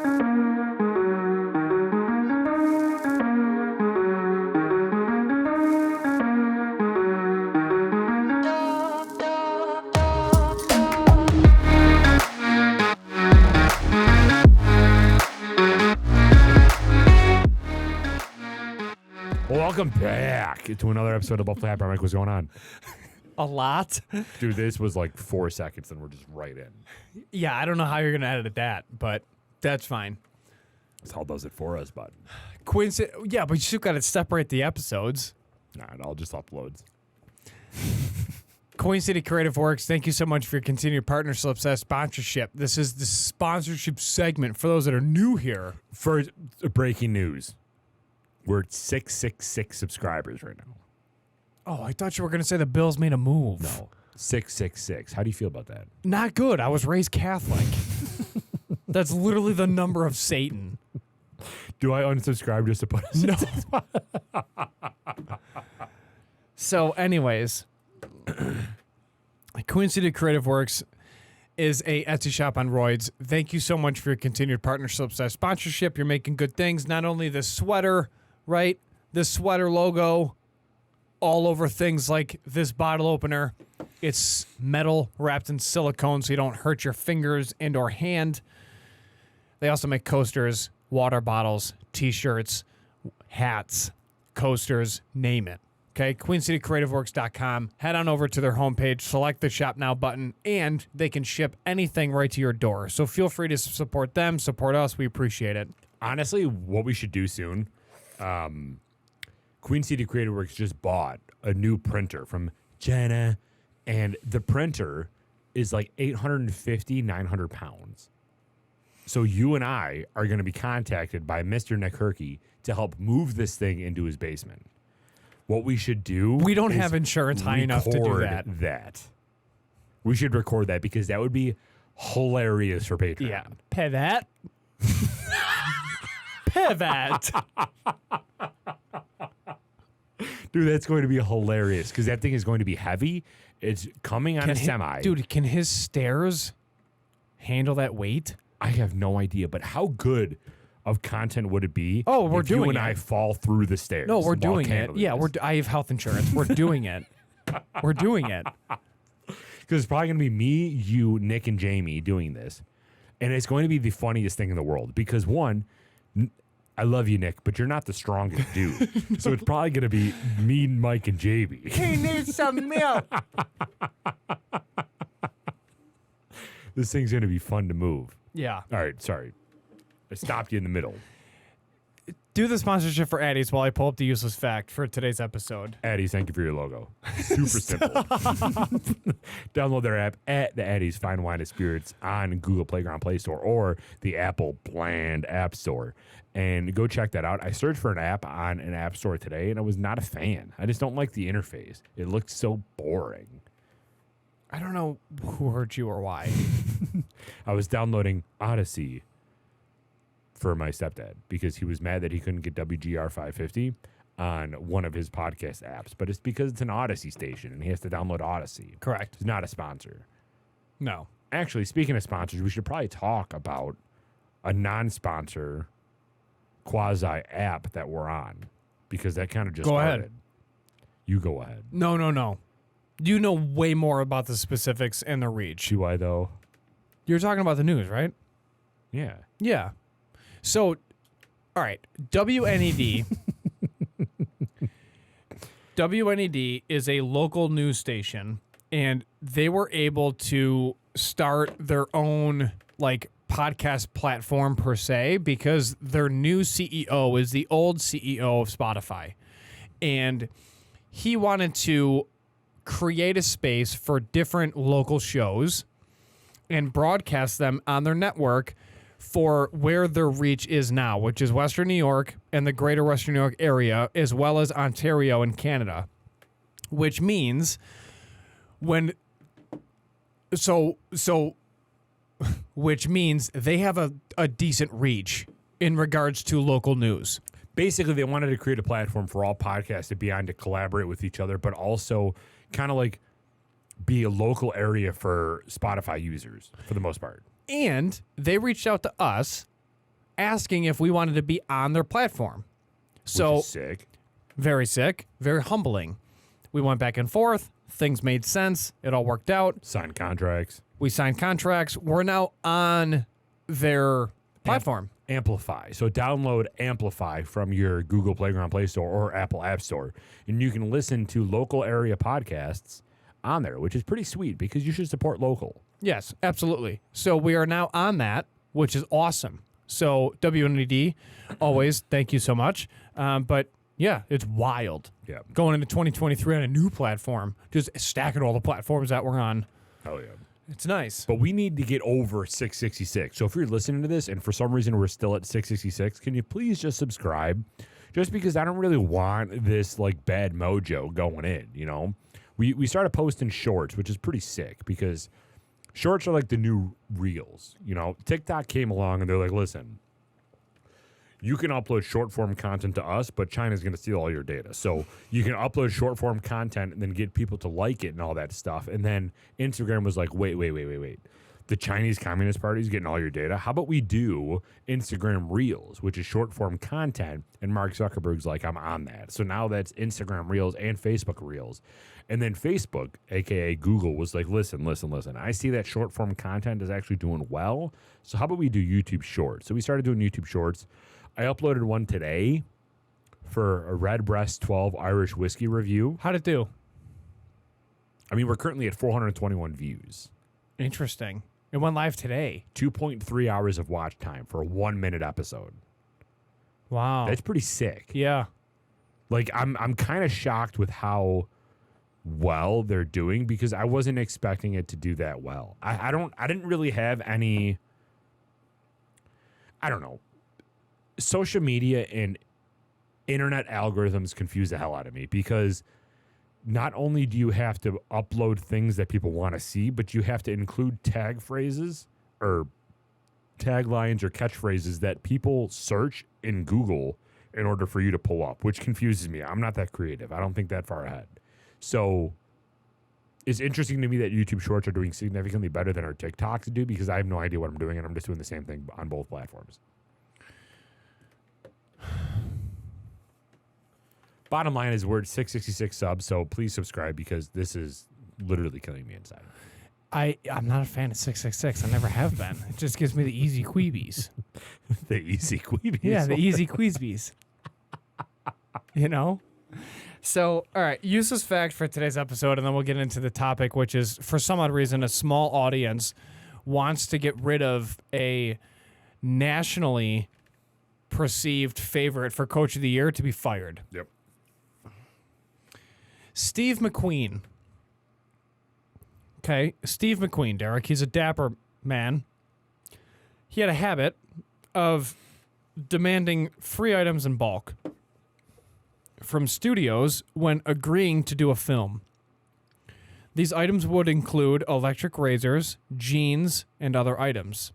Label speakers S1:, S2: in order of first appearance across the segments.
S1: Welcome back to another episode of Buffalo Hat Mike. What's going on?
S2: A lot?
S1: Dude, this was like 4 seconds and we're just right in.
S2: Yeah, I don't know how you're going to edit that, but that's fine.
S1: That's how it does it for us, bud.
S2: Yeah, but you still got to separate the episodes.
S1: Nah, it all just uploads.
S2: Queen City Creative Works, thank you so much for your continued partnership sponsorship. This is the sponsorship segment for those that are new here.
S1: First, breaking news. We're at 666 subscribers right now.
S2: Oh, I thought you were going to say the Bills made a move.
S1: No, 666. How do you feel about that?
S2: Not good. I was raised Catholic. That's literally the number of Satan.
S1: Do I unsubscribe just to put us?
S2: No. So, anyways, Queen City Creative Works is a Etsy shop on roids. Thank you so much for your continued partnership sponsorship. You're making good things. Not only the sweater, right? The sweater logo all over things like this bottle opener. It's metal wrapped in silicone so you don't hurt your fingers and or hand. They also make coasters, water bottles, t-shirts, hats, coasters, name it. Okay, QueenCityCreativeWorks.com. Head on over to their homepage, select the Shop Now button, and they can ship anything right to your door. So feel free to support them, support us. We appreciate it.
S1: Honestly, what we should do soon, Queen City Creative Works just bought a new printer from China, and the printer is like 850, 900 pounds. So you and I are going to be contacted by Mr. Nick Herkey to help move this thing into his basement. What we should do...
S2: We don't have insurance high enough to do that.
S1: We should record that because that would be hilarious for Patreon.
S2: Yeah. Pivot. Pivot.
S1: Dude, that's going to be hilarious because that thing is going to be heavy. It's coming on a semi.
S2: Dude, can his stairs handle that weight?
S1: I have no idea, but how good of content would it be?
S2: Oh, we're
S1: if
S2: doing
S1: you and
S2: it.
S1: I fall through the stairs.
S2: No, we're
S1: while
S2: doing it.
S1: handling
S2: Yeah,
S1: this.
S2: I have health insurance. We're doing it. We're doing it.
S1: Because it's probably going to be me, you, Nick, and Jamie doing this. And it's going to be the funniest thing in the world. Because, one, I love you, Nick, but you're not the strongest dude. So it's probably going to be me, Mike, and Jamie.
S2: He needs some milk.
S1: This thing's going to be fun to move.
S2: Yeah.
S1: All right, sorry. I stopped you in the middle.
S2: Do the sponsorship for Addie's while I pull up the useless fact for today's episode.
S1: Addie's, thank you for your logo. Super simple. Download their app at the Addie's Fine Wine and Spirits on Google Playground Play Store or the Apple Bland App Store. And go check that out. I searched for an app on an app store today, and I was not a fan. I just don't like the interface. It looked so boring.
S2: I don't know who hurt you or why.
S1: I was downloading Odyssey for my stepdad because he was mad that he couldn't get WGR 550 on one of his podcast apps. But it's because it's an Odyssey station, and he has to download Odyssey.
S2: Correct.
S1: It's not a sponsor.
S2: No.
S1: Actually, speaking of sponsors, we should probably talk about a non-sponsor quasi-app that we're on because that kind of just started.
S2: Ahead.
S1: You go ahead.
S2: No. You know way more about the specifics and the reach.
S1: Do I, though?
S2: You're talking about the news, right?
S1: Yeah.
S2: Yeah. So, all right, WNED. WNED is a local news station, and they were able to start their own, like, podcast platform per se because their new CEO is the old CEO of Spotify. And he wanted to create a space for different local shows and broadcast them on their network for where their reach is now, which is Western New York and the greater Western New York area, as well as Ontario and Canada, which means which means they have a decent reach in regards to local news.
S1: Basically, they wanted to create a platform for all podcasts to be on to collaborate with each other, but also kind of like be a local area for Spotify users for the most part.
S2: And they reached out to us asking if we wanted to be on their platform. So
S1: Which is sick.
S2: very sick, very humbling. We went back and forth. Things made sense. It all worked out.
S1: Signed contracts.
S2: We signed contracts. We're now on their platform.
S1: Amplify. So download Amplify from your Google Playground Play Store or Apple App Store, and you can listen to local area podcasts on there, which is pretty sweet because you should support local.
S2: Yes, absolutely. So we are now on that, which is awesome. So WNED, always thank you so much. But yeah, it's wild.
S1: Yeah.
S2: Going into 2023 on a new platform, just stacking all the platforms that we're on.
S1: Hell yeah.
S2: It's nice.
S1: But we need to get over 666. So if you're listening to this and for some reason we're still at 666, can you please just subscribe? Just because I don't really want this like bad mojo going in, you know? We started posting shorts, which is pretty sick because shorts are like the new reels, you know? TikTok came along and they're like, listen, you can upload short form content to us, but China's going to steal all your data. So you can upload short form content and then get people to like it and all that stuff. And then Instagram was like, wait. The Chinese Communist Party is getting all your data. How about we do Instagram Reels, which is short form content? And Mark Zuckerberg's like, I'm on that. So now that's Instagram Reels and Facebook Reels. And then Facebook, aka Google, was like, listen. I see that short form content is actually doing well. So how about we do YouTube Shorts? So we started doing YouTube Shorts. I uploaded one today for a Redbreast 12 Irish whiskey review.
S2: How'd it do?
S1: I mean, we're currently at 421 views.
S2: Interesting. It went live today.
S1: 2.3 hours of watch time for a 1 minute episode.
S2: Wow.
S1: That's pretty sick.
S2: Yeah.
S1: Like I'm kind of shocked with how well they're doing because I wasn't expecting it to do that well. I didn't really have any, I don't know. Social media and internet algorithms confuse the hell out of me because not only do you have to upload things that people want to see, but you have to include tag phrases or taglines or catchphrases that people search in Google in order for you to pull up, which confuses me. I'm not that creative. I don't think that far ahead. So it's interesting to me that YouTube Shorts are doing significantly better than our TikToks do because I have no idea what I'm doing and I'm just doing the same thing on both platforms. Bottom line is we're at 666 subs, so please subscribe because this is literally killing me inside.
S2: I'm not a fan of 666. I never have been. It just gives me the easy queebies.
S1: The easy queebies.
S2: Yeah, the easy queebies. You know? So, all right, useless fact for today's episode, and then we'll get into the topic, which is, for some odd reason, a small audience wants to get rid of a nationally perceived favorite for Coach of the Year to be fired.
S1: Yep.
S2: Steve McQueen. Okay, Steve McQueen, Derek. He's a dapper man. He had a habit of demanding free items in bulk from studios when agreeing to do a film. These items would include electric razors, jeans, and other items.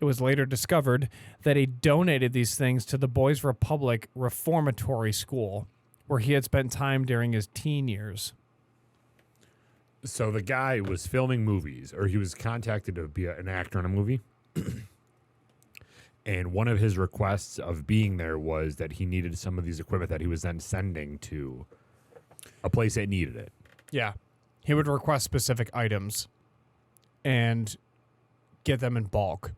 S2: It was later discovered that he donated these things to the Boys Republic Reformatory School, where he had spent time during his teen years.
S1: So the guy was filming movies, or he was contacted to be an actor in a movie. And one of his requests of being there was that he needed some of these equipment that he was then sending to a place that needed it.
S2: Yeah. He would request specific items and get them in bulk.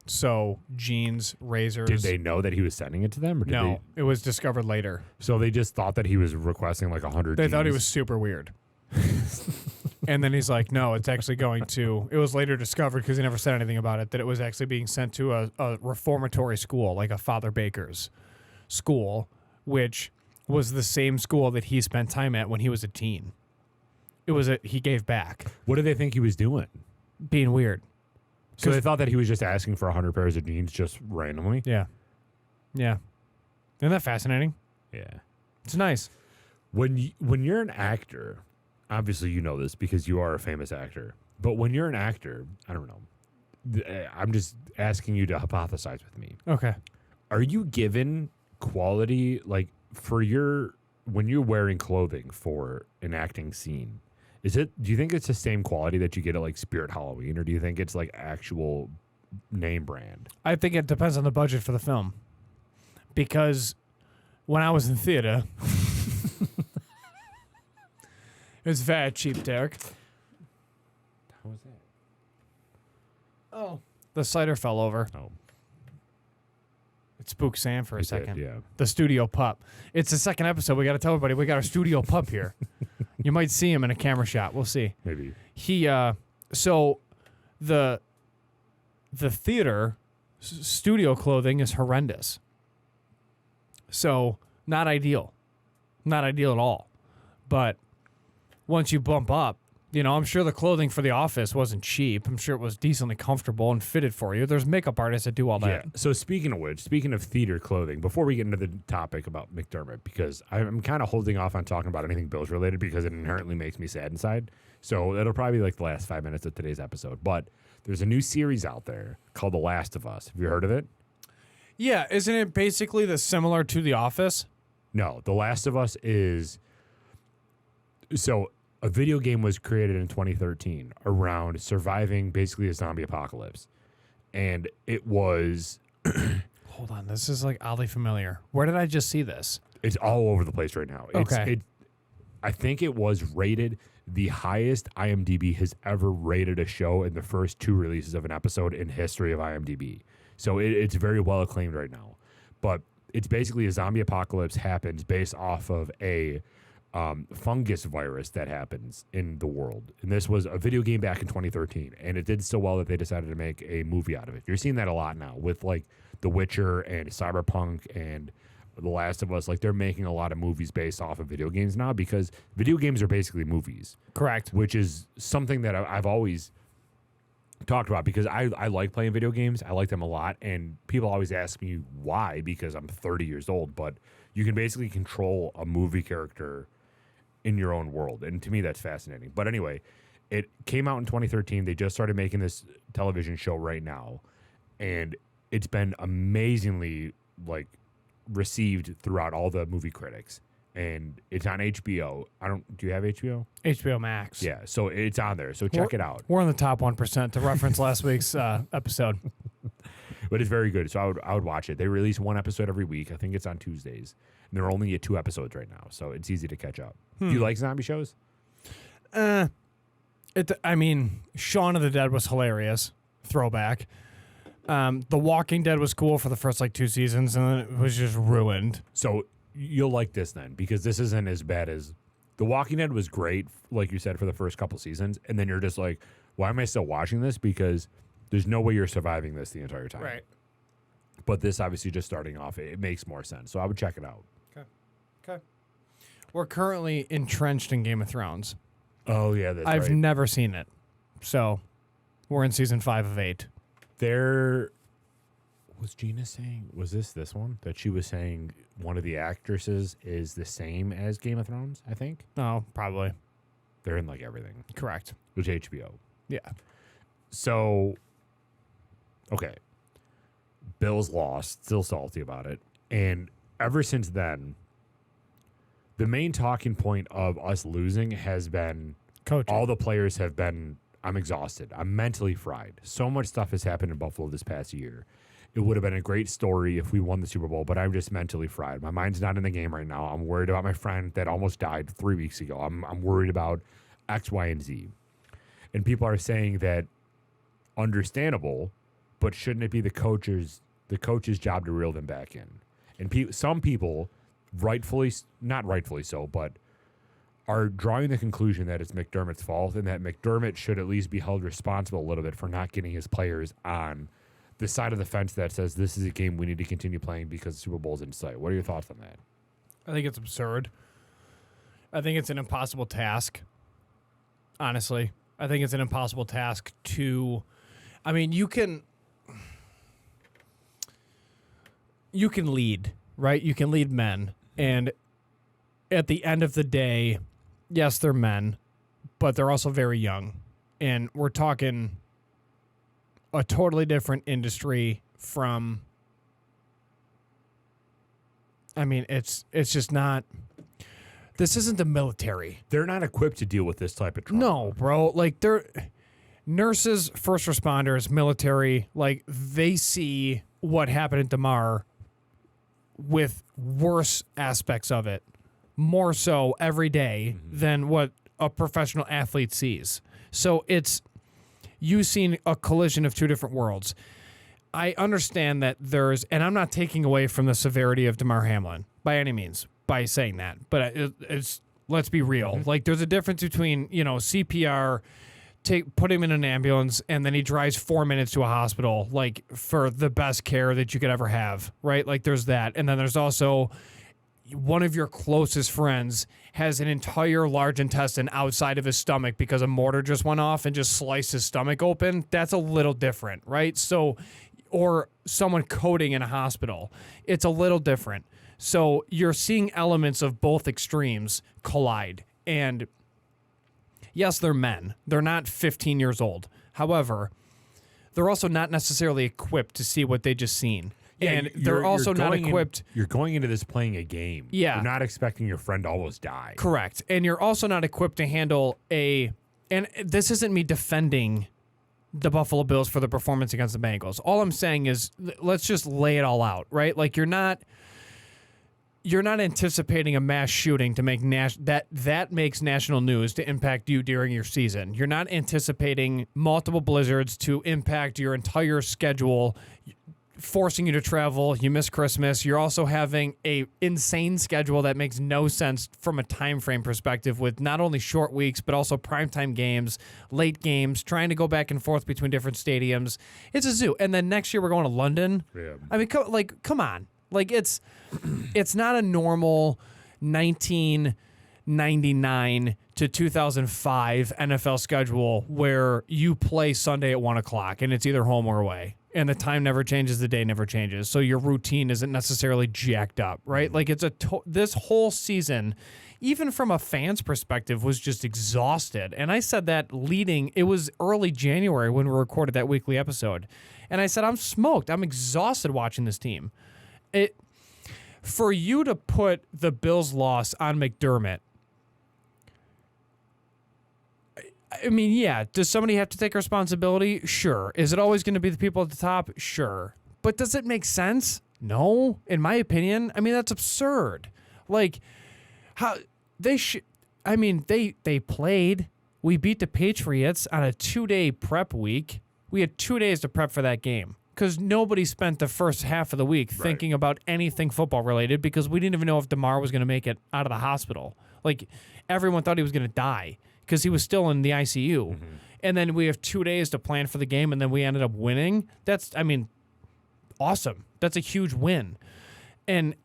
S2: So, jeans, razors.
S1: Did they know that he was sending it to them? Or did
S2: No, it was discovered later.
S1: So they just thought that he was requesting like 100
S2: They thought he
S1: jeans?
S2: was super weird. And then he's like, no, it's actually going to... It was later discovered, because he never said anything about it, that it was actually being sent to a reformatory school, like a Father Baker's school, which was the same school that he spent time at when he was a teen. He gave back.
S1: What did they think he was doing?
S2: Being weird.
S1: So they thought that he was just asking for 100 pairs of jeans just randomly?
S2: Yeah. Yeah. Isn't that fascinating?
S1: Yeah.
S2: It's nice.
S1: When you're an actor, obviously you know this because you are a famous actor, but when you're an actor, I don't know, I'm just asking you to hypothesize with me.
S2: Okay.
S1: Are you given quality, like, when you're wearing clothing for an acting scene, do you think it's the same quality that you get at like Spirit Halloween, or do you think it's like actual name brand.
S2: I think it depends on the budget for the film. Because when I was in theater, it was very cheap, Derek.
S1: How was that?
S2: Oh. The cider fell over.
S1: Oh,
S2: It spooked Sam for a
S1: it did,
S2: second.
S1: yeah.
S2: The studio pup. It's the second episode. We got to tell everybody we got our studio pup here. You might see him in a camera shot. We'll see.
S1: Maybe.
S2: He so the theater studio clothing is horrendous. So not ideal. Not ideal at all. But once you bump up, you know, I'm sure the clothing for the office wasn't cheap. I'm sure it was decently comfortable and fitted for you. There's makeup artists that do all that.
S1: Yeah. So speaking of which, speaking of theater clothing, before we get into the topic about McDermott, because I'm kind of holding off on talking about anything Bills related because it inherently makes me sad inside. So it'll probably be like the last 5 minutes of today's episode. But there's a new series out there called The Last of Us. Have you heard of it?
S2: Yeah, isn't it basically similar to The Office?
S1: No, The Last of Us is so a video game was created in 2013 around surviving basically a zombie apocalypse. And it was
S2: Hold on, this is like oddly familiar. Where did I just see this?
S1: it's all over the place right now.
S2: Okay.
S1: I think it was rated the highest IMDb has ever rated a show in the first 2 releases of an episode in history of IMDb. So it's very well acclaimed right now. But it's basically a zombie apocalypse happens based off of a fungus virus that happens in the world. And this was a video game back in 2013. And it did so well that they decided to make a movie out of it. You're seeing that a lot now with like The Witcher and Cyberpunk and The Last of Us. Like they're making a lot of movies based off of video games now because video games are basically movies.
S2: Correct.
S1: Which is something that I've always talked about because I like playing video games. I like them a lot. And people always ask me why because I'm 30 years old. But you can basically control a movie character in your own world. And to me, that's fascinating. But anyway, it came out in 2013. They just started making this television show right now. And it's been amazingly like received throughout all the movie critics. And it's on HBO. Do you have HBO?
S2: HBO Max.
S1: Yeah, so it's on there. So check it out.
S2: We're in the top 1% to reference last week's episode.
S1: But it's very good. So I would watch it. They release 1 episode every week. I think it's on Tuesdays. And they're only at 2 episodes right now. So it's easy to catch up. Do you like zombie shows?
S2: I mean, Shaun of the Dead was hilarious. Throwback. The Walking Dead was cool for the first like 2 seasons, and then it was just ruined.
S1: So you'll like this then, because this isn't as bad as The Walking Dead was great, like you said, for the first couple seasons. And then you're just like, why am I still watching this? Because there's no way you're surviving this the entire time.
S2: Right.
S1: But this obviously just starting off, it makes more sense. So I would check it out.
S2: Okay. We're currently entrenched in Game of Thrones.
S1: Oh, yeah, that's
S2: I've
S1: right.
S2: never seen it. So we're in season 5 of 8.
S1: There was Gina saying, was this one? That she was saying one of the actresses is the same as Game of Thrones, I think.
S2: Oh, probably.
S1: They're in like everything.
S2: Correct.
S1: Which HBO.
S2: Yeah.
S1: So, okay. Bills lost, still salty about it. And ever since then, the main talking point of us losing has been
S2: Coaching.
S1: all the players have been, I'm exhausted. I'm mentally fried. So much stuff has happened in Buffalo this past year. It would have been a great story if we won the Super Bowl, but I'm just mentally fried. My mind's not in the game right now. I'm worried about my friend that almost died 3 weeks ago. I'm worried about X, Y, and Z. And people are saying that understandable, but shouldn't it be the coach's job to reel them back in? And some people, not rightfully so, but are drawing the conclusion that it's McDermott's fault and that McDermott should at least be held responsible a little bit for not getting his players on the side of the fence that says this is a game we need to continue playing because the Super Bowl's in sight. What are your thoughts on that?
S2: I think it's absurd. I think it's an impossible task. Honestly, I think it's an impossible task to. I mean, you can lead, right? You can lead men, and at the end of the day, yes, they're men, but they're also very young, and we're talking a totally different industry from. I mean, it's just not. This isn't the military.
S1: They're not equipped to deal with this type of trauma.
S2: No, bro. Like nurses, first responders, military, like they see what happened at Damar with worse aspects of it, more so every day than what a professional athlete sees. So it's you seeing a collision of two different worlds. I understand that and I'm not taking away from the severity of Damar Hamlin by any means by saying that, but it's let's be real. Like there's a difference between, CPR, put him in an ambulance, and then he drives 4 minutes to a hospital, like for the best care that you could ever have, right? Like there's that. And then there's also one of your closest friends has an entire large intestine outside of his stomach because a mortar just went off and just sliced his stomach open. That's a little different, right? So, or someone coding in a hospital, it's a little different. So you're seeing elements of both extremes collide. And yes, they're men. They're not 15 years old. However, they're also not necessarily equipped to see what they just seen.
S1: Yeah,
S2: and they're also not equipped.
S1: You're going into this playing a game.
S2: Yeah.
S1: You're not expecting your friend to almost die.
S2: Correct. And you're also not equipped to handle and this isn't me defending the Buffalo Bills for the performance against the Bengals. All I'm saying is let's just lay it all out, right? Like you're not anticipating a mass shooting to make that makes national news to impact you during your season. You're not anticipating multiple blizzards to impact your entire schedule, forcing you to travel. You miss Christmas. You're also having a insane schedule that makes no sense from a time frame perspective, with not only short weeks but also primetime games, late games, trying to go back and forth between different stadiums. It's a zoo. And then next year we're going to London.
S1: Yeah.
S2: I mean, come on. Like it's not a normal 1999 to 2005 NFL schedule where you play Sunday at 1:00 and it's either home or away. And the time never changes, the day never changes. So your routine isn't necessarily jacked up, right? Like it's this whole season, even from a fan's perspective, was just exhausted. And I said that it was early January when we recorded that weekly episode. And I said, I'm smoked. I'm exhausted watching this team. For you to put the Bills' loss on McDermott, I mean, yeah, does somebody have to take responsibility? Sure. Is it always going to be the people at the top? Sure. But does it make sense? No, in my opinion. I mean, that's absurd. Like, how they they played. We beat the Patriots on a 2-day prep week. We had 2 days to prep for that game because nobody spent the first half of the week thinking about anything football related because we didn't even know if Damar was going to make it out of the hospital. Like, everyone thought he was going to die because he was still in the ICU. Mm-hmm. And then we have 2 days to plan for the game, and then we ended up winning. That's, awesome. That's a huge win. And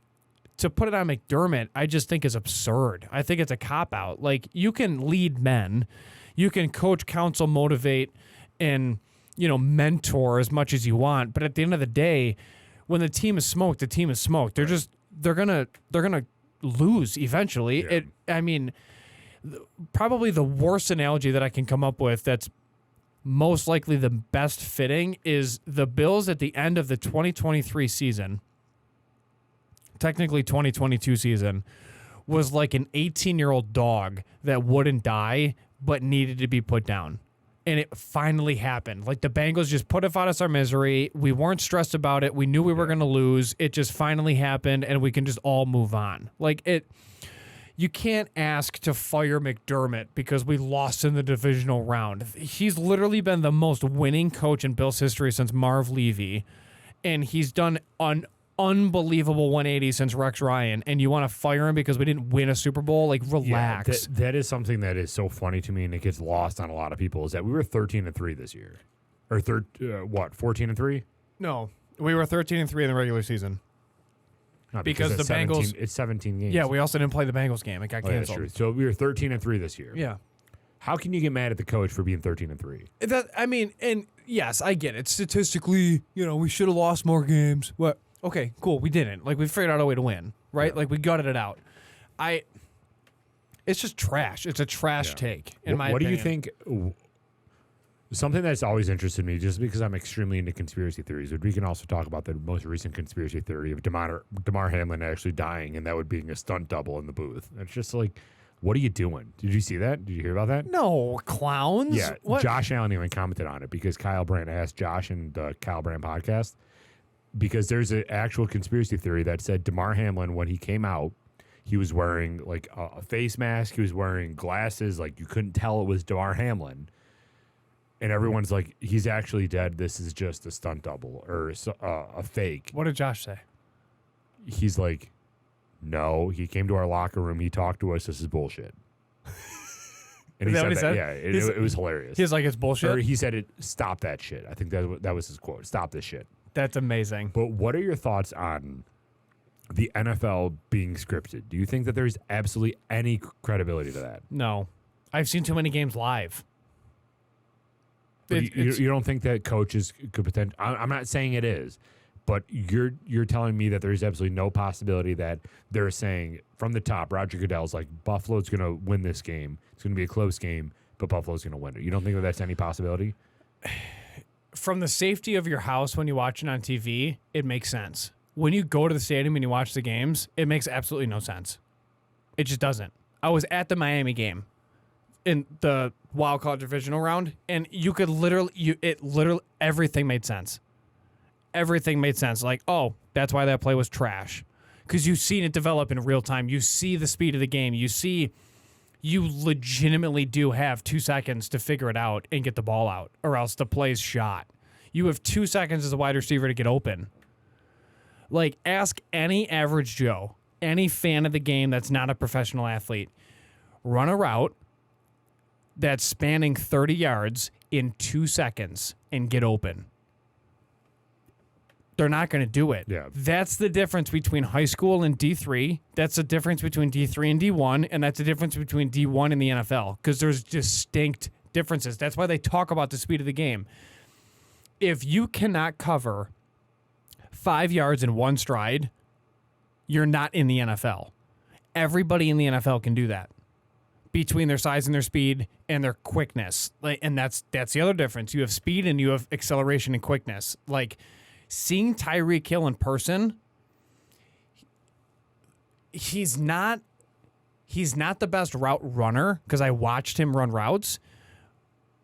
S2: to put it on McDermott, I just think is absurd. I think it's a cop-out. Like, you can lead men. You can coach, counsel, motivate, and, mentor as much as you want. But at the end of the day, when the team is smoked, the team is smoked. They're gonna lose eventually. Yeah. Probably the worst analogy that I can come up with that's most likely the best fitting is the Bills at the end of the 2023 season, technically 2022 season, was like an 18-year-old dog that wouldn't die but needed to be put down. And it finally happened. Like, the Bengals just put us out of our misery. We weren't stressed about it. We knew we were going to lose. It just finally happened, and we can just all move on. You can't ask to fire McDermott because we lost in the divisional round. He's literally been the most winning coach in Bills history since Marv Levy, and he's done an unbelievable 180 since Rex Ryan, and you want to fire him because we didn't win a Super Bowl? Like, relax.
S1: Yeah, that is something that is so funny to me, and it gets lost on a lot of people, is that we were 13-3 this year. Or 14-3?
S2: No, we were 13-3 in the regular season.
S1: Not
S2: because the Bengals,
S1: it's 17 games.
S2: Yeah, we also didn't play the Bengals game. It got canceled.
S1: That's true. So we were 13-3 this year.
S2: Yeah.
S1: How can you get mad at the coach for being 13-3?
S2: And yes, I get it. Statistically, we should have lost more games. What? Okay, cool. We didn't. Like, we figured out a way to win, right? Yeah. Like, we gutted it out. It's just trash. It's a trash take, in my opinion. What do you think?
S1: Something that's always interested me, just because I'm extremely into conspiracy theories, but we can also talk about the most recent conspiracy theory of Damar Hamlin actually dying, and that would being a stunt double in the booth. It's just like, What are you doing? Did you see that? Did you hear about that?
S2: No, clowns?
S1: Yeah,
S2: What?
S1: Josh Allen even commented on it because Kyle Brandt asked Josh in the Kyle Brandt podcast, because there's an actual conspiracy theory that said DeMar Hamlin, when he came out, he was wearing like a face mask, he was wearing glasses, like you couldn't tell it was DeMar Hamlin. And everyone's like, he's actually dead. This is just a stunt double or a fake.
S2: What did Josh say?
S1: He's like, no, he came to our locker room. He talked to us. This is bullshit. And
S2: Is that what he said?
S1: Yeah, it was hilarious.
S2: He's like, it's bullshit?
S1: Or he said, stop that shit. I think that was his quote. Stop this shit.
S2: That's amazing.
S1: But what are your thoughts on the NFL being scripted? Do you think that there's absolutely any credibility to that?
S2: No. I've seen too many games live.
S1: You don't think that coaches could potentially? I'm not saying it is, but you're telling me that there's absolutely no possibility that they're saying from the top, Roger Goodell's like, Buffalo's going to win this game. It's going to be a close game, but Buffalo's going to win it. You don't think that that's any possibility?
S2: From the safety of your house when you watch it on TV, it makes sense. When you go to the stadium and you watch the games, it makes absolutely no sense. It just doesn't. I was at the Miami game in the wild card divisional round, and you could literally, everything made sense. Everything made sense. Like, oh, that's why that play was trash. Because you've seen it develop in real time. You see the speed of the game. You legitimately do have 2 seconds to figure it out and get the ball out, or else the play's shot. You have 2 seconds as a wide receiver to get open. Like, ask any average Joe, any fan of the game that's not a professional athlete, run a route that's spanning 30 yards in 2 seconds and get open. They're not going to do it.
S1: Yeah.
S2: That's the difference between high school and D3. That's the difference between D3 and D1, and that's the difference between D1 and the NFL, because there's distinct differences. That's why they talk about the speed of the game. If you cannot cover 5 yards in one stride, you're not in the NFL. Everybody in the NFL can do that between their size and their speed and their quickness. And that's the other difference. You have speed and you have acceleration and quickness. Like, seeing Tyreek Hill in person, he's not the best route runner, because I watched him run routes,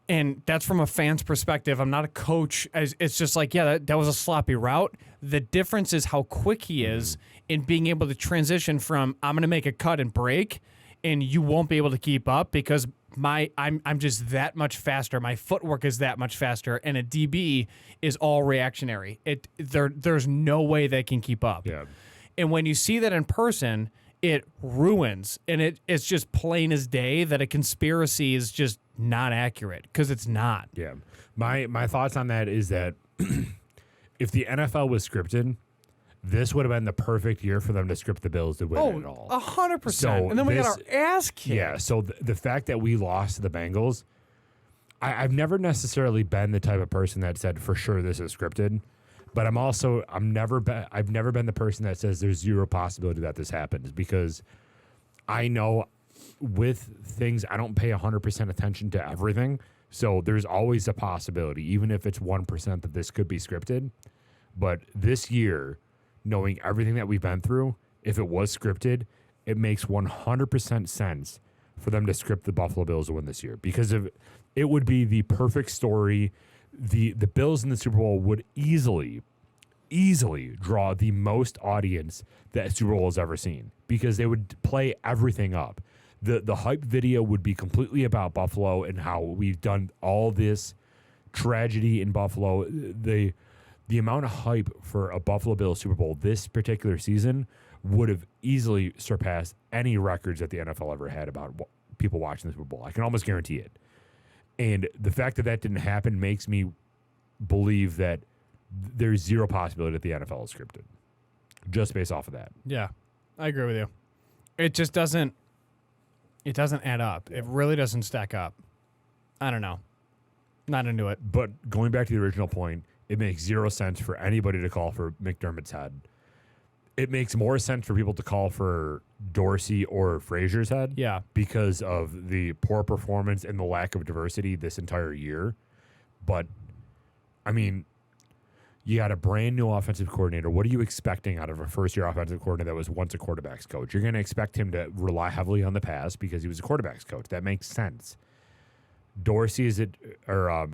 S2: and that's from a fan's perspective. I'm not a coach. It's just like, yeah, that was a sloppy route. The difference is how quick he is in being able to transition from, I'm going to make a cut and break, and you won't be able to keep up because I'm just that much faster. My footwork is that much faster, and a DB is all reactionary. There's no way they can keep up.
S1: Yeah.
S2: And when you see that in person, it ruins, and it's just plain as day that a conspiracy is just not accurate, because it's not.
S1: Yeah. My thoughts on that is that if the NFL was scripted, this would have been the perfect year for them to script the Bills to win it all.
S2: 100%.
S1: So
S2: And then we got
S1: this-
S2: our ass kicked.
S1: Yeah, so the fact that we lost to the Bengals, I've never necessarily been the type of person that said for sure this is scripted, but I've never been the person that says there's zero possibility that this happens, because I know with things I don't pay 100% attention to everything, so there's always a possibility, even if it's 1%, that this could be scripted. But this year, knowing everything that we've been through, if it was scripted, it makes 100% sense for them to script the Buffalo Bills to win this year, because it would be the perfect story. The Bills in the Super Bowl would easily draw the most audience that Super Bowl has ever seen, because they would play everything up. The hype video would be completely about Buffalo and how we've done all this tragedy in Buffalo. The amount of hype for a Buffalo Bills Super Bowl this particular season would have easily surpassed any records that the NFL ever had about people watching the Super Bowl. I can almost guarantee it. And the fact that didn't happen makes me believe that there's zero possibility that the NFL is scripted, just based off of that.
S2: Yeah, I agree with you. It just doesn't add up. It really doesn't stack up. I don't know. Not into it.
S1: But going back to the original point, it makes zero sense for anybody to call for McDermott's head. It makes more sense for people to call for Dorsey or Frazier's head.
S2: Yeah.
S1: Because of the poor performance and the lack of diversity this entire year. But, I mean, You got a brand new offensive coordinator. What are you expecting out of a first-year offensive coordinator that was once a quarterback's coach? You're going to expect him to rely heavily on the pass because he was a quarterback's coach. That makes sense. Dorsey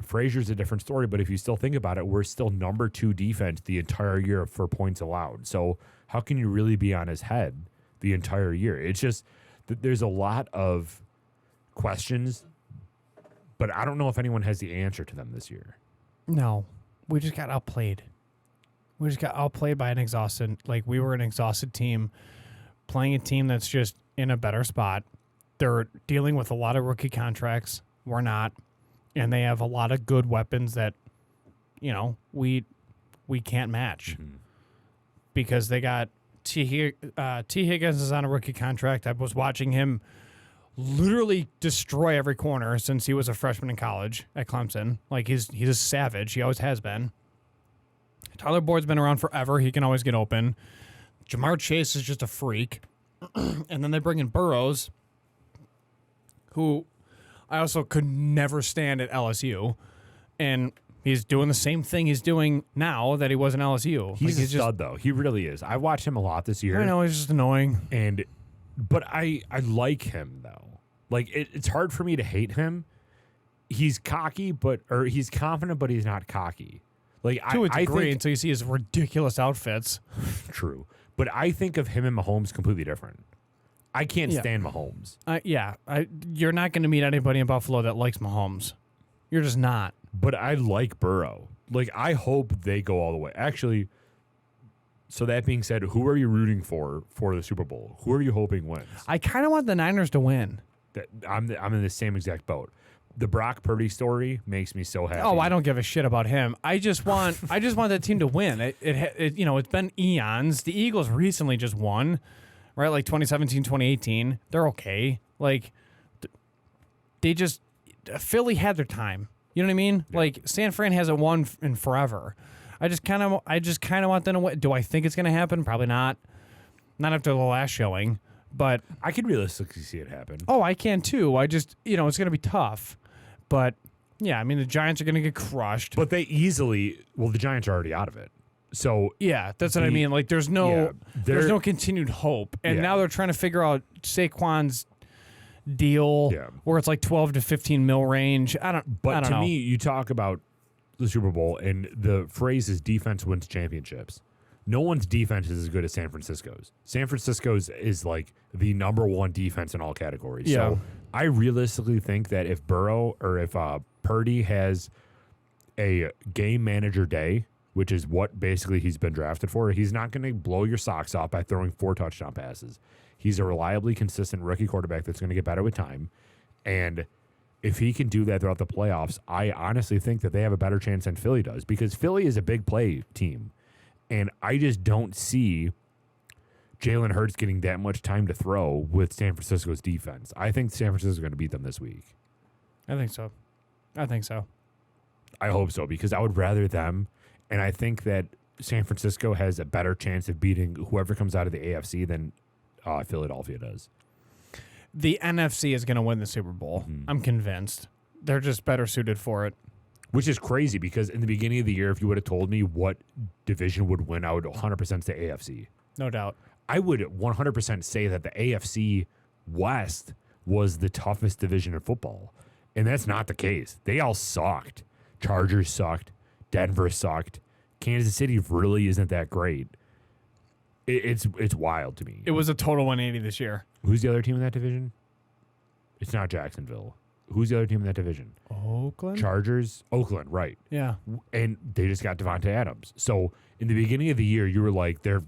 S1: Frazier's a different story, but if you still think about it, we're still number 2 defense the entire year for points allowed. So how can you really be on his head the entire year? It's just that there's a lot of questions, but I don't know if anyone has the answer to them this year.
S2: No, we just got outplayed. We just got outplayed by we were an exhausted team playing a team that's just in a better spot. They're dealing with a lot of rookie contracts. We're not. And they have a lot of good weapons that, we can't match.
S1: Mm-hmm.
S2: Because they got T. Higgins is on a rookie contract. I was watching him literally destroy every corner since he was a freshman in college at Clemson. Like, he's a savage. He always has been. Tyler Boyd's been around forever. He can always get open. Jamar Chase is just a freak. And then they bring in Burrows, who I also could never stand at LSU. And he's doing the same thing he's doing now that he was in LSU.
S1: He's a stud, though. He really is. I watched him a lot this year.
S2: I know, he's just annoying.
S1: But I like him, though. Like, it's hard for me to hate him. He's cocky, or he's confident, but he's not cocky. Like,
S2: To a
S1: I
S2: degree,
S1: think,
S2: until you see his ridiculous outfits.
S1: True. But I think of him and Mahomes completely different. I can't stand Mahomes.
S2: You're not going to meet anybody in Buffalo that likes Mahomes. You're just not.
S1: But I like Burrow. Like, I hope they go all the way. Actually, so that being said, who are you rooting for the Super Bowl? Who are you hoping wins?
S2: I kind of want the Niners to win.
S1: I'm in the same exact boat. The Brock Purdy story makes me so happy.
S2: Oh, I don't give a shit about him. I just want that team to win. It's been eons. The Eagles recently just won, right? Like 2017, 2018. They're okay. Like Philly had their time. You know what I mean? Yeah. Like San Fran hasn't won in forever. I just kind of want them to win. Do I think it's going to happen? Probably not. Not after the last showing, but
S1: I could realistically see it happen.
S2: Oh, I can too. I just, it's going to be tough. But yeah, I mean, the Giants are going to get crushed.
S1: But the Giants are already out of it. So
S2: yeah, that's what I mean. Like there's no continued hope. And now they're trying to figure out Saquon's deal where it's like 12 to 15 mil range. I don't know.
S1: To me, you talk about the Super Bowl and the phrase is defense wins championships. No one's defense is as good as San Francisco's. San Francisco's is like the number 1 defense in all categories.
S2: Yeah.
S1: So I realistically think that if Burrow or if Purdy has a game manager day, which is what basically he's been drafted for, he's not going to blow your socks off by throwing 4 touchdown passes. He's a reliably consistent rookie quarterback that's going to get better with time. And if he can do that throughout the playoffs, I honestly think that they have a better chance than Philly does because Philly is a big play team. And I just don't see Jalen Hurts getting that much time to throw with San Francisco's defense. I think San Francisco is going to beat them this week.
S2: I think so.
S1: I hope so because I would rather them. And I think that San Francisco has a better chance of beating whoever comes out of the AFC than Philadelphia does.
S2: The NFC is going to win the Super Bowl. Mm-hmm. I'm convinced. They're just better suited for it.
S1: Which is crazy because in the beginning of the year, if you would have told me what division would win, I would 100% say AFC.
S2: No doubt.
S1: I would 100% say that the AFC West was the toughest division in football. And that's not the case. They all sucked. Chargers sucked. Denver sucked. Kansas City really isn't that great. It's wild to me.
S2: It was a total 180 this year.
S1: Who's the other team in that division? It's not Jacksonville. Who's the other team in that division?
S2: Oakland?
S1: Chargers? Oakland, right.
S2: Yeah.
S1: And they just got Devontae Adams. So in the beginning of the year, you were like, it's going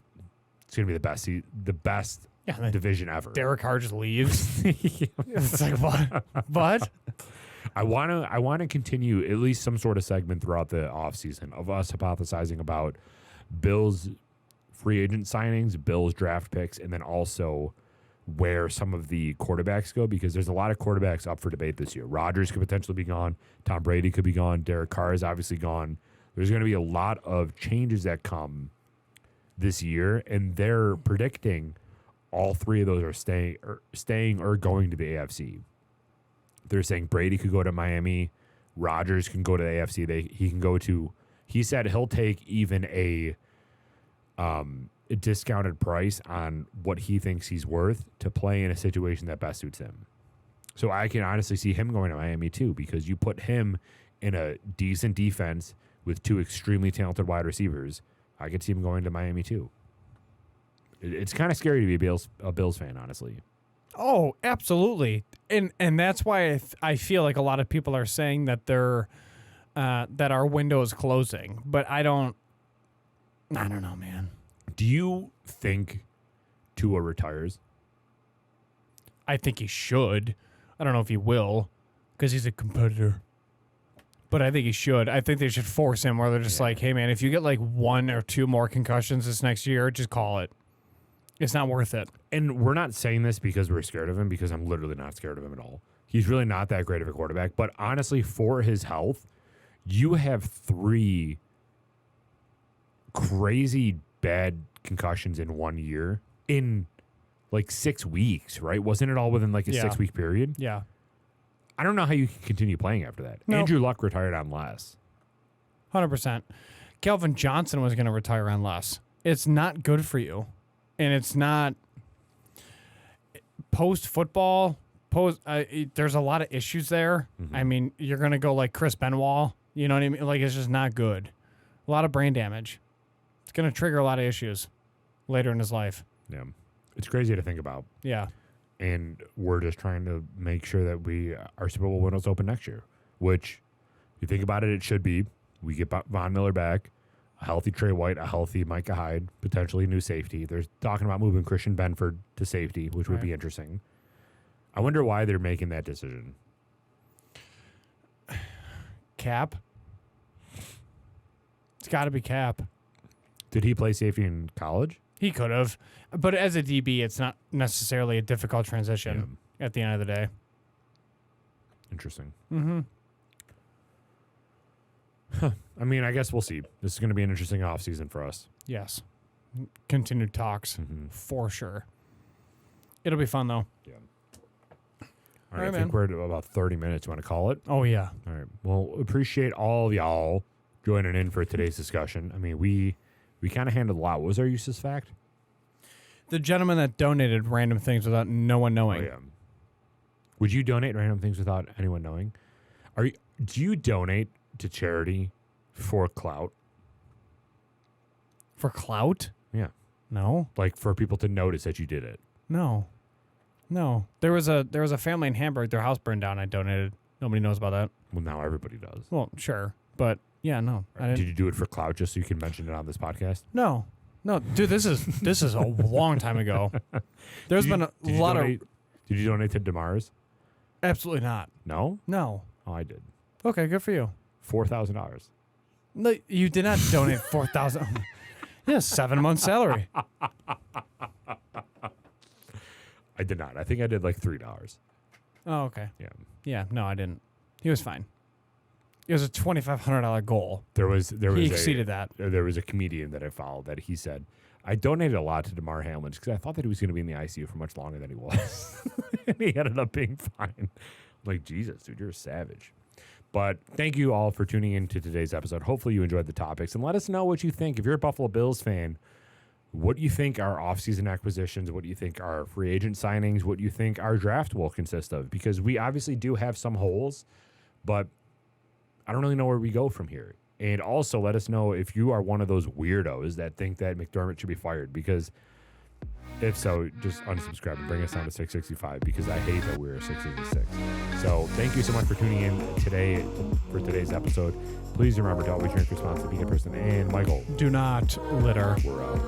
S1: to be the best division ever.
S2: Derek Carr just leaves. It's like, what? But
S1: I want to continue at least some sort of segment throughout the offseason of us hypothesizing about Bills free agent signings, Bills draft picks, and then also where some of the quarterbacks go because there's a lot of quarterbacks up for debate this year. Rodgers could potentially be gone. Tom Brady could be gone. Derek Carr is obviously gone. There's going to be a lot of changes that come this year, and they're predicting all 3 of those are staying or going to the AFC. They're saying Brady could go to Miami. Rodgers can go to the AFC. He can go to He said he'll take even a discounted price on what he thinks he's worth to play in a situation that best suits him. So I can honestly see him going to Miami too, because you put him in a decent defense with two extremely talented wide receivers. I could see him going to Miami too. It's kind of scary to be a Bills fan, honestly.
S2: Oh, absolutely. And that's why I feel like a lot of people are saying that that our window is closing. But I don't know, man.
S1: Do you think Tua retires?
S2: I think he should. I don't know if he will, because he's a competitor. But I think he should. I think they should force him, where they're just like, hey, man, if you get like 1 or 2 more concussions this next year, just call it. It's not worth it.
S1: And we're not saying this because we're scared of him, because I'm literally not scared of him at all. He's really not that great of a quarterback. But honestly, for his health, you have 3 crazy bad concussions in 1 year in like 6 weeks, right? Wasn't it all within like a 6-week period?
S2: Yeah.
S1: I don't know how you can continue playing after that.
S2: Nope.
S1: Andrew Luck retired on less.
S2: 100%. Calvin Johnson was going to retire on less. It's not good for you. And it's not post-football. There's a lot of issues there.
S1: Mm-hmm.
S2: I mean, you're going to go like Chris Benoit. You know what I mean? Like, it's just not good. A lot of brain damage. It's going to trigger a lot of issues later in his life.
S1: Yeah. It's crazy to think about.
S2: Yeah.
S1: And we're just trying to make sure that our Super Bowl windows open next year, which, if you think about it, it should be. We get Von Miller back, a healthy Trey White, a healthy Micah Hyde, potentially new safety. They're talking about moving Christian Benford to safety, which would be interesting. I wonder why they're making that decision.
S2: Cap? It's got to be Cap.
S1: Did he play safety in college?
S2: He could have. But as a DB, it's not necessarily a difficult transition at the end of the day.
S1: Interesting.
S2: Mm-hmm.
S1: Huh. I mean, I guess we'll see. This is going to be an interesting offseason for us.
S2: Yes. Continued talks, for sure. It'll be fun, though.
S1: Yeah. All right, I think we're at about 30 minutes. You want to call it?
S2: Oh, yeah.
S1: All right. Well, appreciate all of y'all joining in for today's discussion. I mean, we kind of handled a lot. What was our useless fact?
S2: The gentleman that donated random things without no one knowing.
S1: Oh, yeah. Would you donate random things without anyone knowing? Do you donate to charity for clout?
S2: For clout?
S1: Yeah.
S2: No.
S1: Like for people to notice that you did it?
S2: No. There was a family in Hamburg. Their house burned down. I donated. Nobody knows about that.
S1: Well, now everybody does.
S2: Well, sure, but yeah, no.
S1: Did you do it for clout just so you can mention it on this podcast?
S2: No, dude. This is a long time ago. There's been a lot of.
S1: Did you donate to DeMars?
S2: Absolutely not.
S1: No.
S2: No.
S1: Oh, I did.
S2: Okay, good for you.
S1: $4,000.
S2: No, you did not donate 4,000. Yeah, 7 months salary.
S1: I did not. I think I did like $3.
S2: Oh, okay.
S1: Yeah.
S2: Yeah, no, I didn't. He was fine. It was a $2,500 goal.
S1: He
S2: exceeded that.
S1: There was a comedian that I followed that he said, I donated a lot to DeMar Hamlin because I thought that he was going to be in the ICU for much longer than he was. And he ended up being fine. I'm like, Jesus, dude, you're a savage. But thank you all for tuning in to today's episode. Hopefully you enjoyed the topics. And let us know what you think. If you're a Buffalo Bills fan, what do you think our offseason acquisitions, what do you think our free agent signings, what do you think our draft will consist of? Because we obviously do have some holes, but I don't really know where we go from here. And also let us know if you are one of those weirdos that think that McDermott should be fired, because if so, just unsubscribe and bring us down to 665, because I hate that we're 666. So thank you so much for tuning in today for today's episode. Please remember to always drink responsibly, be a person. And Michael,
S2: do not litter.
S1: We're out.